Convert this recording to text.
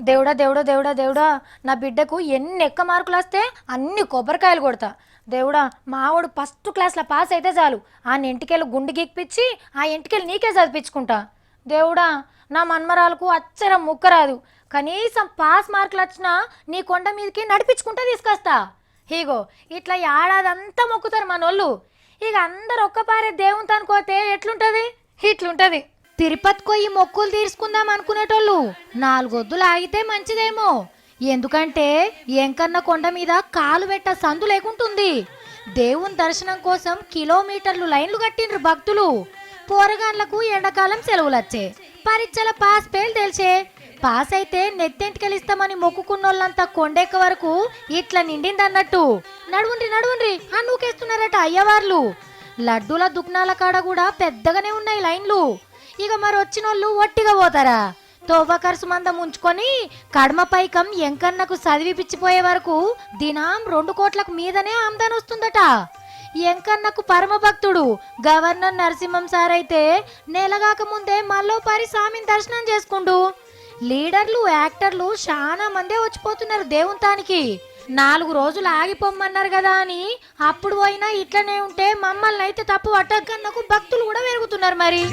దేవుడా దేవుడా దేవుడా దేవుడా, నా బిడ్డకు ఎన్ని ఎక్క మార్కులు వస్తే అన్ని కొబ్బరికాయలు కొడతా. దేవుడా, మావాడు ఫస్ట్ క్లాస్లో పాస్ అయితే చాలు, ఆ ఇంటికెళ్ళి గుండు గీక్పిచ్చి ఆ ఇంటికెళ్ళి నీకే చదివించుకుంటా. దేవుడా, నా మన్మరాలకు అచ్చరం ముక్కరాదు, కనీసం పాస్ మార్కులు వచ్చినా నీ కొండ మీదకి నడిపించుకుంటా తీసుకొస్తా. ఇగో ఇట్లా ఏడాదంతా మొక్కుతారు మనోళ్ళు. ఇక అందరు ఒక్కపారే దేవుని అనుకోతే ఎట్లుంటది? ఇట్లుంటది. తిరుపతి కొయ్యి మొక్కులు తీర్చుకుందాం అనుకునేటోళ్ళు 4 వద్దులు ఆగితే మంచిదేమో. ఎందుకంటే ఎంకన్న కొండ మీద కాలు పెట్ట సందు లేకుంటుంది. దేవుని దర్శనం కోసం కిలోమీటర్లు లైన్లు కట్టిండ్రు భక్తులు. పోరగాన్లకు ఎండాకాలం సెలవులొచ్చే, పరీక్షల పాస్ పేలు తెలిసే. పాస్ అయితే నెత్తెంటికెళ్ళిస్తామని మొక్కుకున్నోళ్ళంతా కొండెక్క వరకు ఇట్లా నిండిందన్నట్టు. నడువుండ్రి నడువుండ్రి అని నూకేస్తున్నారట అయ్యవార్లు. లడ్డూల దుకాణాల కాడ కూడా పెద్దగానే ఉన్నాయి లైన్లు. ఇక మరి వచ్చినోళ్ళు ఒట్టిగా పోతారా? తోవ ఖర్చు మందం ఉంచుకొని కడమ పైకం ఎంకన్నకు చదివిపిచ్చిపోయే వరకు దినం 2 కోట్లకు మీదనే ఆమ్దాని వస్తుందట. ఎంకన్నకు పరమ భక్తుడు గవర్నర్ నరసింహం సార్ అయితే నెలగాక ముందే మల్లోపారి స్వామిని దర్శనం చేసుకుండు. లీడర్లు యాక్టర్లు చాలా మందే వచ్చిపోతున్నారు దేవుంతానికి. 4 రోజులు ఆగిపోమ్మన్నారు కదా అని అప్పుడు పోయినా ఇట్లనే ఉంటే మమ్మల్ని అయితే తప్పు పట్టకన్నకు భక్తులు కూడా పెరుగుతున్నారు మరి.